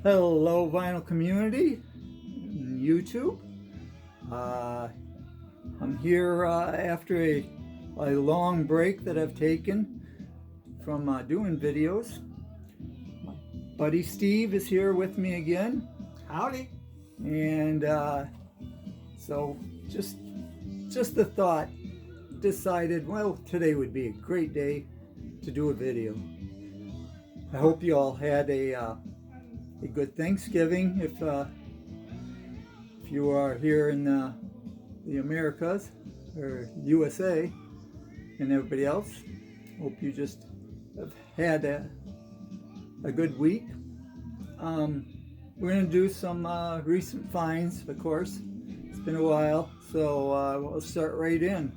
Hello, vinyl community, YouTube. I'm here after a long break that I've taken from doing videos. My buddy Steve is here with me again. Howdy. And so just the thought, decided, well, today would be a great day to do a video. I hope you all had a good Thanksgiving if you are here in the Americas or USA, and everybody else. Hope you just have had a good week. We're going to do some recent finds, of course. It's been a while, so we'll start right in.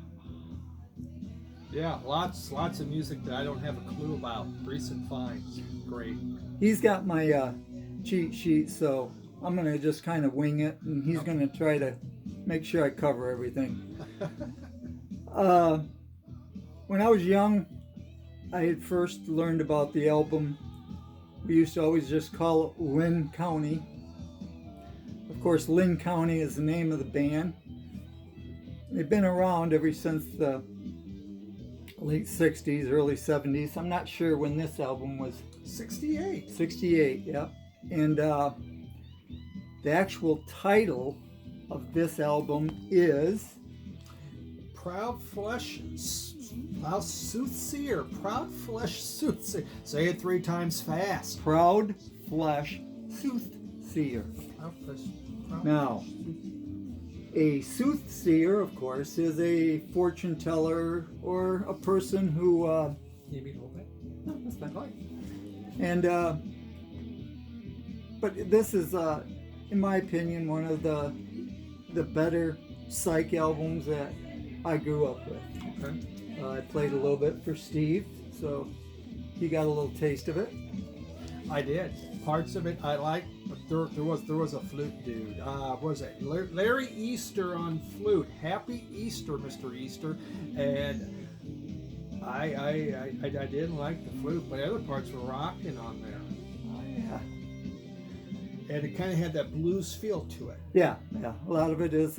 Yeah, lots of music that I don't have a clue about. Recent finds. Great. He's got my cheat sheet, so I'm going to just kind of wing it, and he's going to try to make sure I cover everything. When I was young, I had first learned about the album. We used to always just call it Lynn County. Of course, Lynn County is the name of the band. They've been around ever since the late 60s, early 70s. I'm not sure when this album was. 68. 68, yeah. And the actual title of this album is Proud Flesh Soothsayer. Proud Flesh Soothsayer. Say it 3 times fast. Proud Flesh Soothsayer. Proud Flesh. Now, a soothsayer, of course, is a fortune teller or a person who... You mean a little bit? No, that's fine. And, but this is, in my opinion, one of the better psych albums that I grew up with. Okay. I played a little bit for Steve, so he got a little taste of it. I did. Parts of it I liked, but there was a flute dude. What was it? Larry Easter on flute. Happy Easter, Mr. Easter. And I didn't like the flute, but other parts were rocking on there. Oh, yeah. And it kind of had that blues feel to it. Yeah. A lot of it is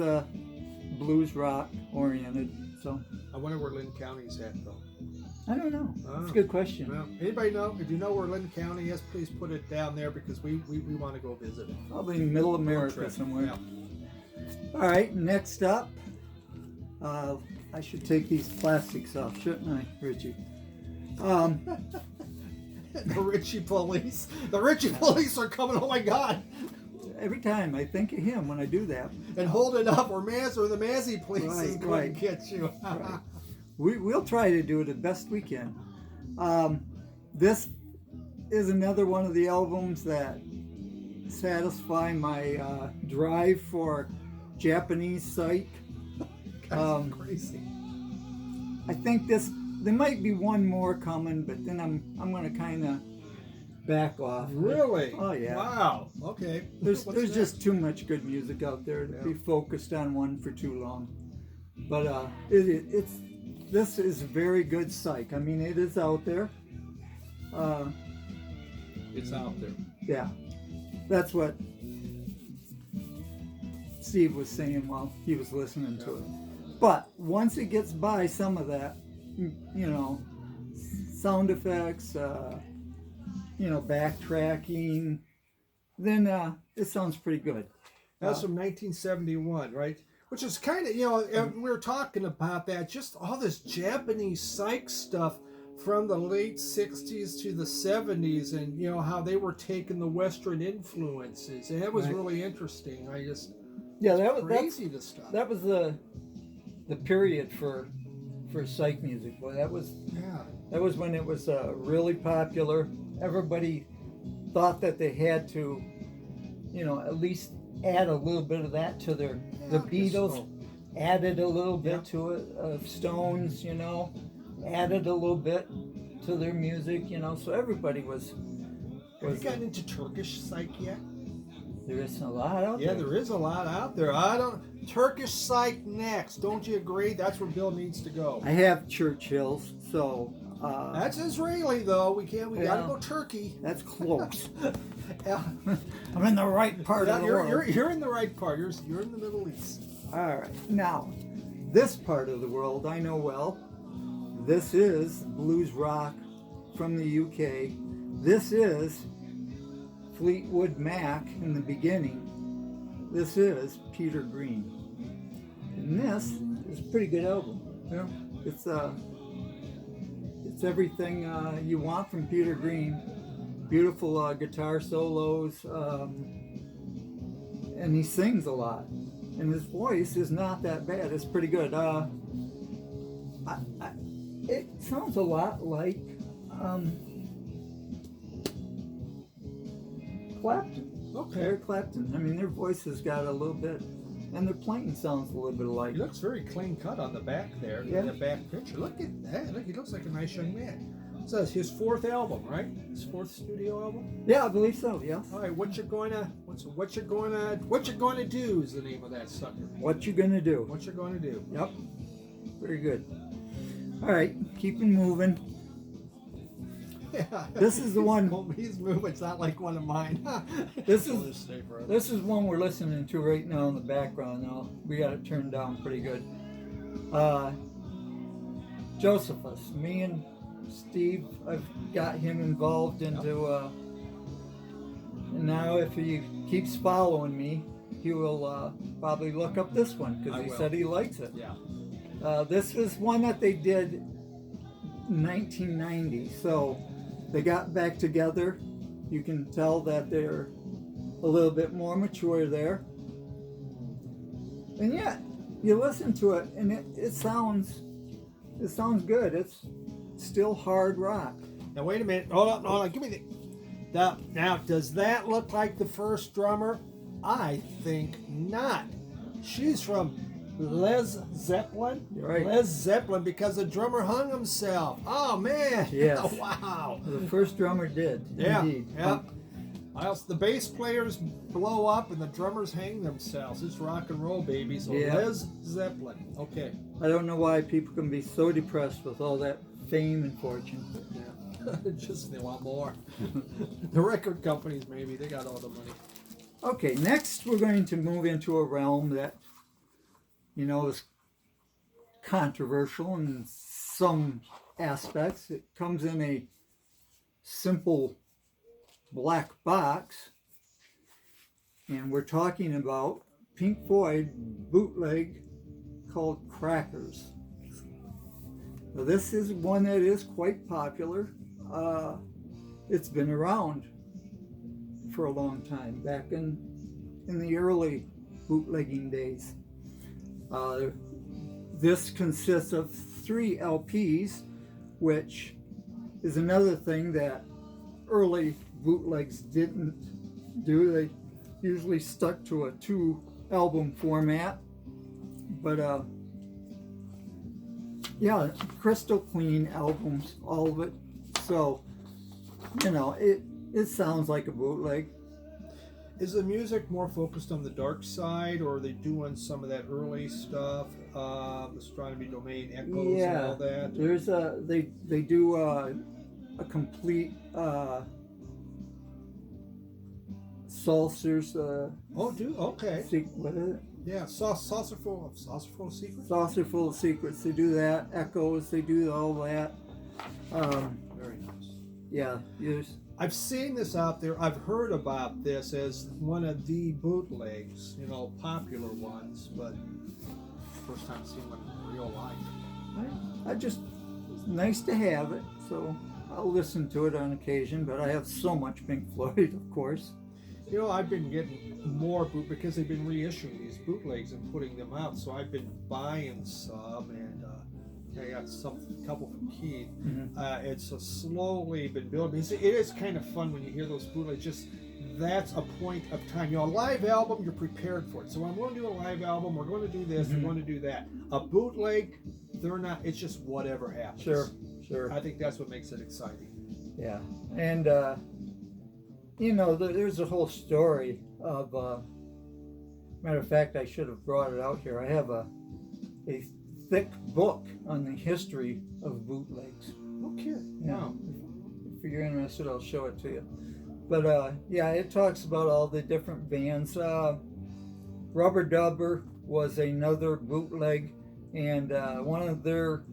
blues rock oriented. So I wonder where Lynn County's at, though. I don't know. That's a good question. Well, anybody know? If you know where Lynn County is, please put it down there because we want to go visit it. Probably in middle America somewhere. Yeah. All right, next up. I should take these plastics off, shouldn't I, Richie? The Richie police. The Richie police are coming. Oh my God! Every time I think of him when I do that. And hold it up, or the Mazzy police is going right. to get you. Right. We'll try to do it the best we can. This is another one of the albums that satisfy my drive for Japanese psych. Crazy. I think there might be one more coming, but then I'm going to kind of back off. Really? Oh yeah. Wow. Okay. There's just too much good music out there to be focused on one for too long. But this is very good psych. I mean, it is out there. It's out there. Yeah, that's what Steve was saying while he was listening to it. But once it gets by some of that, sound effects, backtracking, then it sounds pretty good. That's from 1971, right? Which is kind of, we were talking about that, just all this Japanese psych stuff from the late 60s to the 70s, and, how they were taking the Western influences. And it was really interesting. That was crazy, this stuff. That was the period for psych music. Boy, that was when it was really popular. Everybody thought that they had to, at least add a little bit of that to the Beatles, added a little bit to it, Stones, added a little bit to their music, so everybody was. Have you gotten into Turkish psych yet? There is a lot out there. Yeah, there is a lot out there. Turkish psych next. Don't you agree? That's where Bill needs to go. I have Churchill's, so That's Israeli though. We gotta Yeah. go Turkey. That's close. Yeah. I'm in the right part of the world. You're in the right part. You're in the Middle East. All right. Now, this part of the world I know well. This is blues rock from the UK. This is Fleetwood Mac in the beginning. This is Peter Green. And this is a pretty good album. Yeah. It's everything you want from Peter Green. Beautiful guitar solos, and he sings a lot. And his voice is not that bad. It's pretty good. It sounds a lot like Clapton. Okay. Eric Clapton. I mean, their voices got a little bit, and their playing sounds a little bit alike. He looks very clean cut on the back there. Yeah. The back picture. Look at that. Look, he looks like a nice young man. So it's his fourth album, right? His fourth studio album. Yeah, I believe so. Yes. All right. What you going to do is the name of that sucker. What you gonna do? What you're going to do. Yep. Very good. All right, keeping moving. Yeah. This is the one. He's moving. It's not like one of mine. This We'll is just stay forever. this is one we're listening to right now in the background. Now we got it turned down pretty good. Josephus. Me and Steve, I've got him involved into. And now, if he keeps following me, he will probably look up this one because I he will. said he likes it. Yeah. This was one that they did in 1990, so they got back together. You can tell that they're a little bit more mature there. And yet, you listen to it, and it sounds good. It's still hard rock. Now wait a minute. Hold on. Give me the. Now, does that look like the first drummer? I think not. She's from Les Zeppelin. You're right. Les Zeppelin, because the drummer hung himself. Oh man. Yes. Wow. The first drummer did. Yeah. Indeed. Yeah. The bass players blow up and the drummers hang themselves. It's rock and roll, baby. So Yeah. Les Zeppelin. Okay. I don't know why people can be so depressed with all that fame and fortune. Yeah. Just they want more. The record companies, maybe they got all the money. Okay, next we're going to move into a realm that, is controversial in some aspects. It comes in a simple black box, and we're talking about Pink Floyd bootleg called Crackers. Now, this is one that is quite popular. It's been around for a long time, back in the early bootlegging days. This consists of 3 LPs, which is another thing that early bootlegs didn't do. They usually stuck to a 2-album format, but yeah, crystal clean albums, all of it. So, it sounds like a bootleg. Is the music more focused on the dark side, or are they doing some of that early stuff, astronomy domain echoes and all that? There's they do a complete saucers. Okay. What is it? Yeah, saucer full of secrets. Saucer full of secrets. They do that. Echoes. They do all that. Very nice. Yeah. I've seen this out there. I've heard about this as one of the bootlegs, popular ones, but first time seeing one in real life. It's nice to have it. So I'll listen to it on occasion. But I have so much Pink Floyd, of course. I've been getting more because they've been reissuing these bootlegs and putting them out. So I've been buying some, and I got a couple from Keith. Mm-hmm. It's slowly been building. It is kind of fun when you hear those bootlegs. Just that's a point of time. A live album, you're prepared for it. So I'm going to do a live album. We're going to do this. Mm-hmm. We're going to do that. A bootleg, they're not. It's just whatever happens. Sure. I think that's what makes it exciting. Yeah, and there's a whole story of. Matter of fact, I should have brought it out here. I have a thick book on the history of bootlegs. kidding. Yeah. Wow. If you're interested, I'll show it to you. But yeah, it talks about all the different bands. Rubber Dubber was another bootleg, and one of their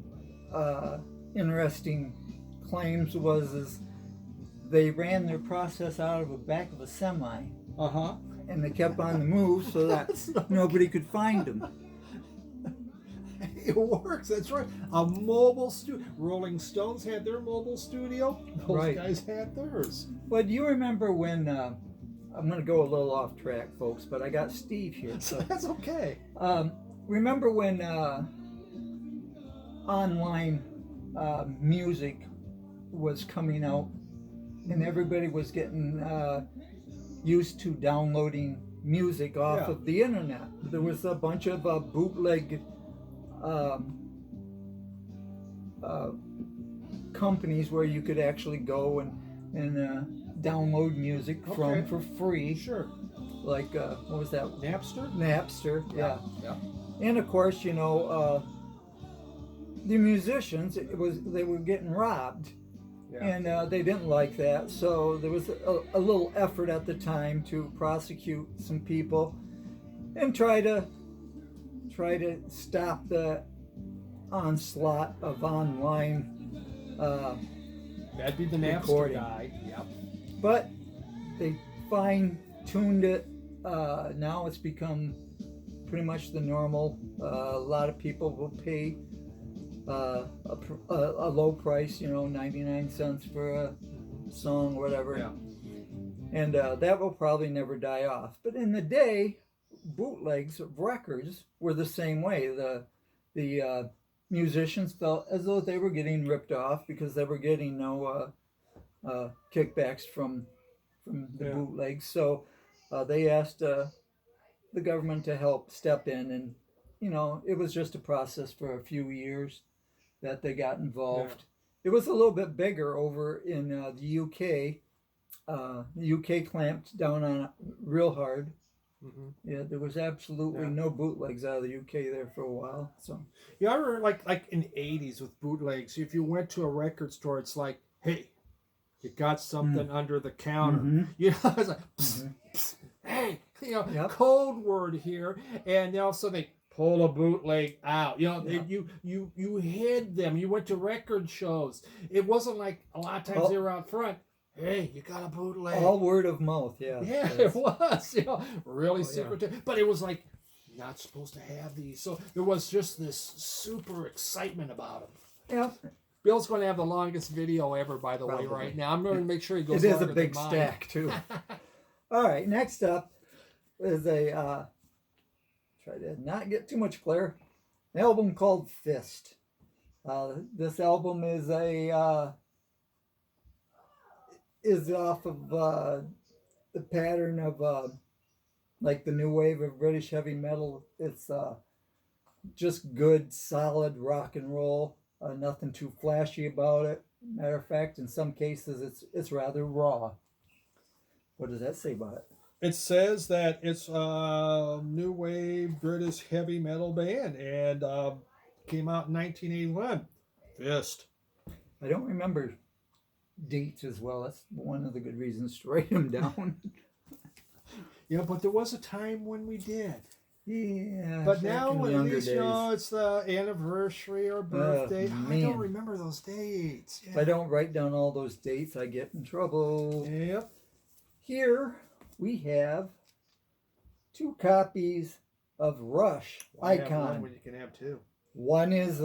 interesting claims is they ran their process out of the back of a semi. Uh-huh. And they kept on the move so that nobody could find them. It works. That's right. A mobile studio. Rolling Stones had their mobile studio. Those guys had theirs. But do you remember when? I'm going to go a little off track, folks, but I got Steve here. So that's okay. Remember when online music was coming out, and everybody was getting used to downloading music off of the internet? There was a bunch of bootleg companies where you could actually go and download music from for free. Sure. Like what was that? Napster? Napster, yeah. And of course, you know, the musicians, they were getting robbed. And they didn't like that, so there was a little effort at the time to prosecute some people and try to stop the onslaught of online that'd be the Napster recording. Guy. Yep. But they fine-tuned it. Now it's become pretty much the normal. A lot of people will pay a low price, you know, 99 cents for a song, whatever. Yeah. And that will probably never die off. But in the day, bootlegs of records were the same way. The musicians felt as though they were getting ripped off because they were getting no kickbacks from the bootlegs. So they asked the government to help step in, and you know, it was just a process for a few years that they got involved. It was a little bit bigger over in the UK. The UK clamped down on it real hard. Mm-hmm. Yeah, there was absolutely no bootlegs out of the UK there for a while. So yeah, I remember like in the 80s with bootlegs, if you went to a record store, it's like, hey, you got something under the counter. Mm-hmm. You know, it's like, psst, psst, hey, you know, code word here, and you know, so they pull a bootleg out. You know, you hid them. You went to record shows. It wasn't like a lot of times they were out front. Hey, you got a bootleg. All word of mouth, yeah. Yeah, it was. You know, really secretive. But it was like, you're not supposed to have these. So there was just this super excitement about them. Yeah. Bill's going to have the longest video ever, by the way, right now. I'm going to make sure he goes. It is a big stack too. All right, next up is a try to not get too much glare. An album called Fist. This album is off of the pattern of like the new wave of British heavy metal. It's just good, solid rock and roll. Nothing too flashy about it. Matter of fact, in some cases, it's rather raw. What does that say about it? It says that it's a new wave British heavy metal band, and came out in 1981. Fist. I don't remember dates as well. That's one of the good reasons to write them down. Yeah, but there was a time when we did. Yeah. But now, at least, you know, it's the anniversary or birthday. I don't remember those dates. Yeah. If I don't write down all those dates, I get in trouble. Yep. Here we have 2 copies of Rush Icon. When you can have 2. One is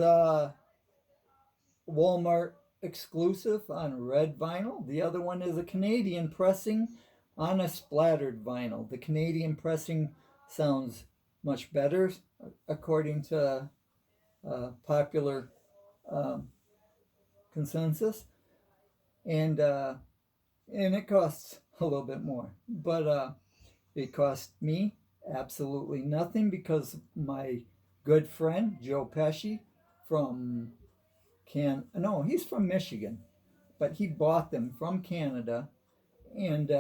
Walmart exclusive on red vinyl. The other one is a Canadian pressing on a splattered vinyl. The Canadian pressing sounds much better, according to popular consensus, and it costs a little bit more, but it cost me absolutely nothing because my good friend Joe Pesci from he's from Michigan, but he bought them from Canada, and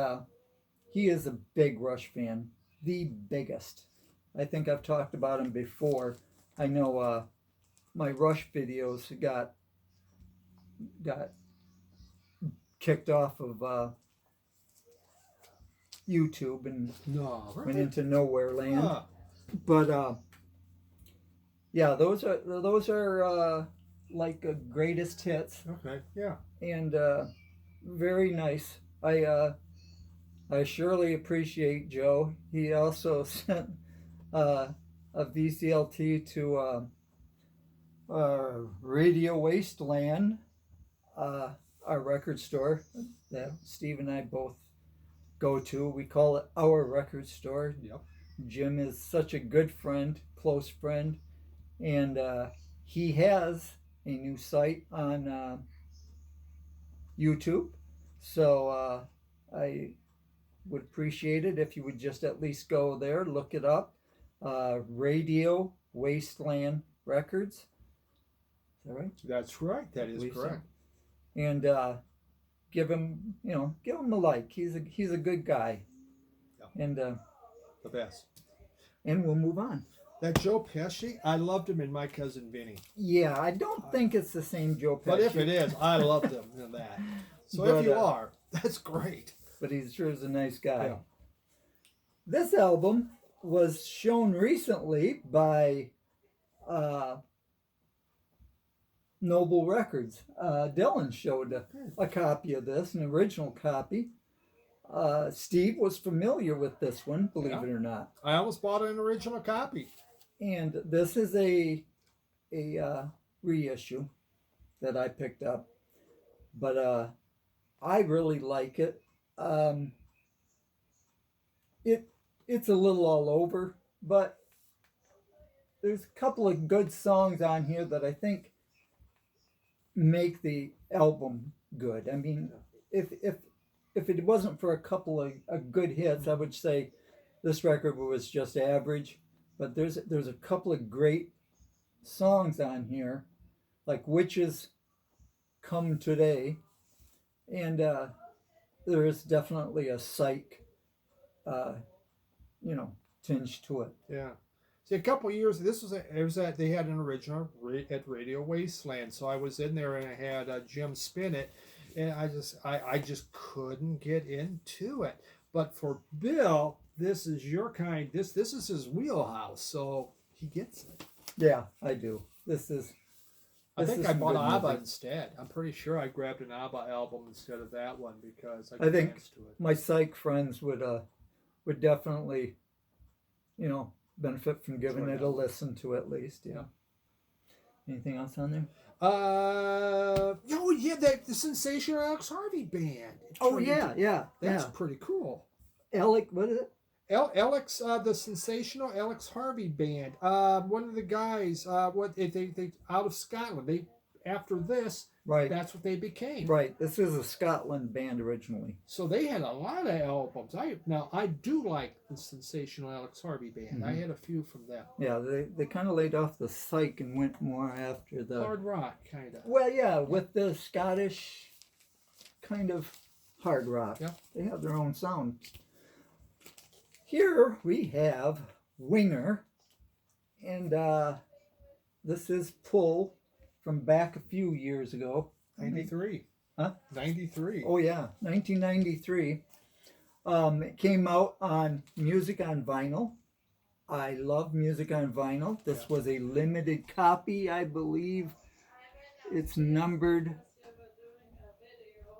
he is a big Rush fan, the biggest. I think I've talked about him before. I know my Rush videos got got kicked off of YouTube and No, went really? into nowhere land. Huh. But yeah, those are like greatest hits, Okay, yeah. and very nice. I surely appreciate Joe. He also sent uh, a VCLT to Radio Wasteland, our record store that Steve and I both go to. We call it our record store. Yep. Jim is such a good friend, close friend, and he has a new site on YouTube. So I would appreciate it if you would just at least go there, look it up. Radio Wasteland Records. Is that right? That's right. That is correct. So. And give him a like. He's a good guy. Yeah. And The best. And we'll move on. That Joe Pesci, I loved him in My Cousin Vinny. Yeah, I don't think it's the same Joe Pesci. But if it is, I loved him in that. So but, if you are, that's great. But he sure is a nice guy. Yeah. This album was shown recently by Noble Records. Dylan showed a copy of this, an original copy. Steve was familiar with this one, believe it or not. I almost bought an original copy. And this is a reissue that I picked up. But I really like it. It's a little all over, but there's a couple of good songs on here that I think make the album good. I mean, if it wasn't for a couple of good hits, I would say this record was just average. But there's a couple of great songs on here, like Witches Come Today, and there is definitely a psych, tinge to it. Yeah. See, a couple of years. They had an original at Radio Wasteland, so I was in there and I had Jim spin it, and I just couldn't get into it. But for Bill, this is your kind. This is his wheelhouse, so he gets it. Yeah, I do. I think I bought ABBA instead. I'm pretty sure I grabbed an ABBA album instead of that one because I think danced to it. My psych friends would definitely, benefit from giving it a listen to at least. Yeah. Anything else on there? The Sensational Alex Harvey Band. That's pretty cool. Alec, what is it? Alex, the Sensational Alex Harvey Band. One of the guys, they out of Scotland. After this, right? That's what they became. Right. This is a Scotland band originally. So they had a lot of albums. I do like the Sensational Alex Harvey Band. Mm-hmm. I had a few from them. Yeah, they kind of laid off the psych and went more after the hard rock kind of. Well, yeah, with the Scottish kind of hard rock. Yeah. They have their own sound. Here we have Winger, and this is Pull from back a few years ago. 93. Huh? 93. Oh, yeah, 1993. It came out on Music on Vinyl. I love Music on Vinyl. This was a limited copy, I believe. It's numbered,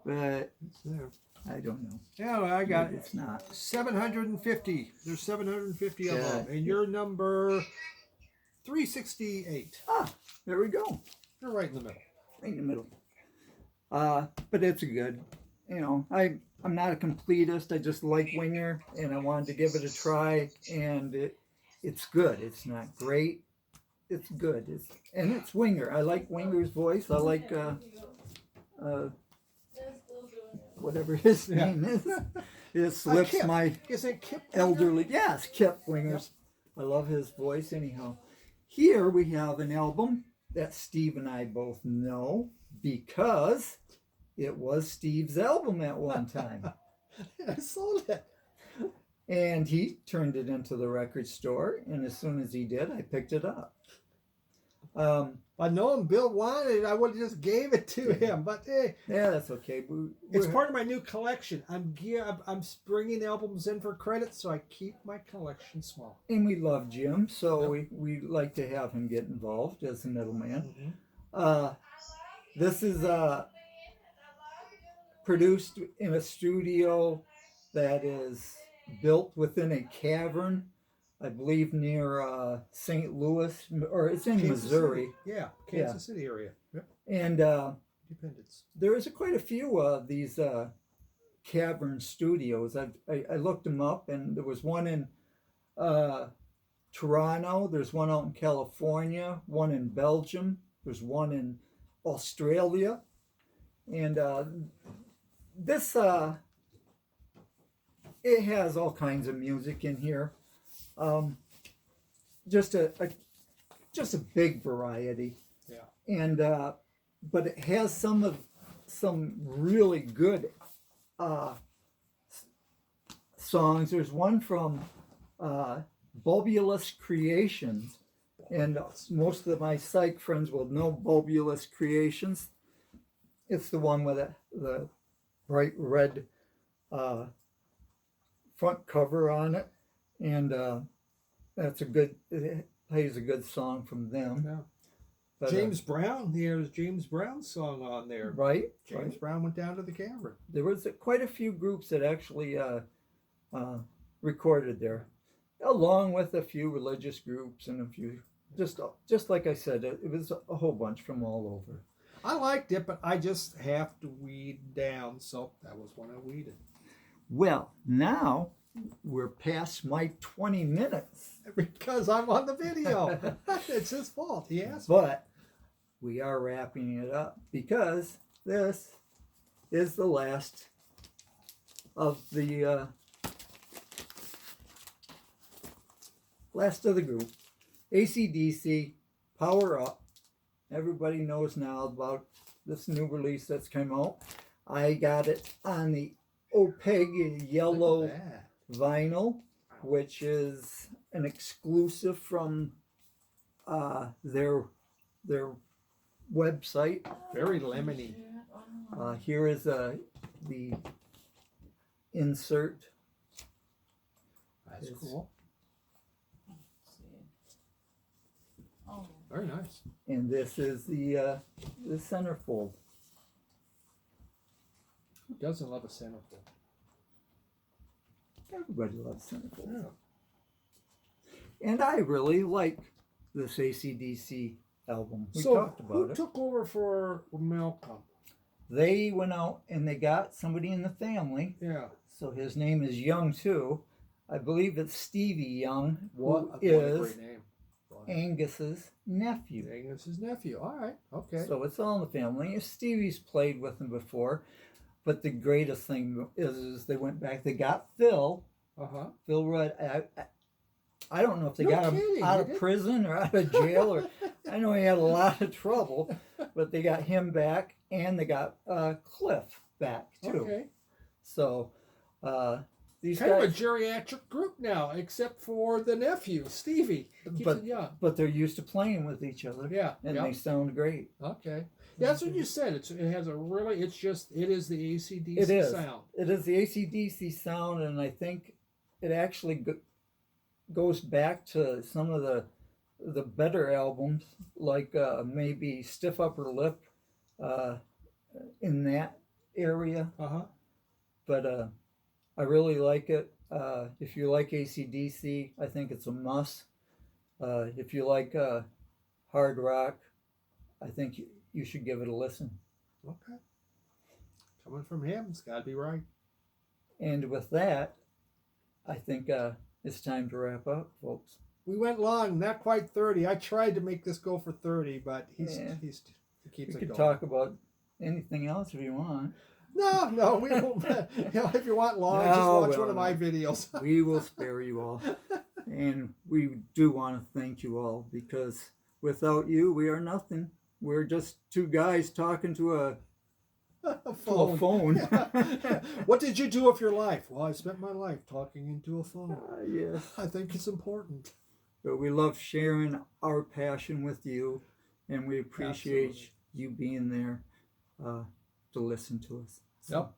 but It's there. I don't know. Yeah, I got Maybe it's not. 750. There's 750 of Yeah. them. And you're number 368. Ah, there we go. You're right in the middle. Right in the middle. But it's good. I'm not a completist. I just like Winger, and I wanted to give it a try, and it's good. It's not great. It's good. It's Winger. I like Winger's voice. I like whatever his name is. It slips Kip. my Is it Kip? elderly. Yes, Kip Wingers. I love his voice anyhow. Here we have an album that Steve and I both know because it was Steve's album at one time. I sold it. And he turned it into the record store, and as soon as he did, I picked it up. I know Bill wanted it. I would have just gave it to him. But hey, yeah, that's okay. it's part of my new collection. I'm bringing albums in for credit, so I keep my collection small. And we love Jim, so we like to have him get involved as a middleman. This is produced in a studio that is built within a cavern, I believe near St. Louis, or it's in Kansas Missouri. City. Yeah, Kansas City area. Yep. And Independence. there is quite a few of these cavern studios. I looked them up, and there was one in Toronto. There's one out in California, one in Belgium. There's one in Australia. And this, it has all kinds of music in here. Just a big variety. Yeah. And but it has some really good songs. There's one from Bulbulous Creations, and most of my psych friends will know Bulbulous Creations. It's the one with the bright red front cover on it, and it plays a good song from them. Yeah. But, James Brown, there's James Brown's song on there. Right. James Brown went down to the cavern. There was quite a few groups that actually recorded there, along with a few religious groups and a few, just like I said, it was a whole bunch from all over. I liked it, but I just have to weed down, so that was when I weeded. Well, now we're past my 20 minutes. Because I'm on the video. It's his fault. He asked me. But we are wrapping it up because this is the last of the group. AC/DC, Power Up. Everybody knows now about this new release that's come out. I got it on the opaque yellow vinyl, which is an exclusive from their website. Very lemony. Here is the insert. That's cool. Very nice. And this is the centerfold. Who doesn't love a centerfold? Everybody loves centerfold. Yeah. And I really like this AC/DC album. We talked about who it. took over for Malcolm? They went out and they got somebody in the family. Yeah. So his name is Young too. I believe it's Stevie Young, What a is great name. Angus's nephew. Angus's nephew. All right. Okay. So it's all in the family. Stevie's played with him before, but the greatest thing is they went back. They got Phil. Phil Rudd. I don't know if they got him out of prison or out of jail, or I know he had a lot of trouble, but they got him back, and they got Cliff back too. Okay. So these kind guys, of a geriatric group now, except for the nephew Stevie. But they're used to playing with each other. Yeah. And they sound great. Okay. Yeah, that's what you said. It has a really. It is the AC/DC It is. sound. It is the AC/DC sound, and I think it actually goes back to some of the better albums, like maybe Stiff Upper Lip, in that area. But I really like it. If you like AC/DC, I think it's a must. If you like hard rock, I think you should give it a listen. Okay. Coming from him, it's got to be right. And with that, I think it's time to wrap up, folks. We went long, not quite 30. I tried to make this go for 30, but he keeps it going. We could talk about anything else if you want. No, we won't. If you want long, just watch one of my videos. We will spare you all. And we do want to thank you all, because without you, we are nothing. We're just two guys talking to a phone. What did you do with your life? Well, I spent my life talking into a phone. Yes. I think it's important. But we love sharing our passion with you. and we appreciate Absolutely. you being there to listen to us. Yep.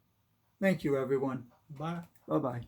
Thank you, everyone. Bye. Bye-bye.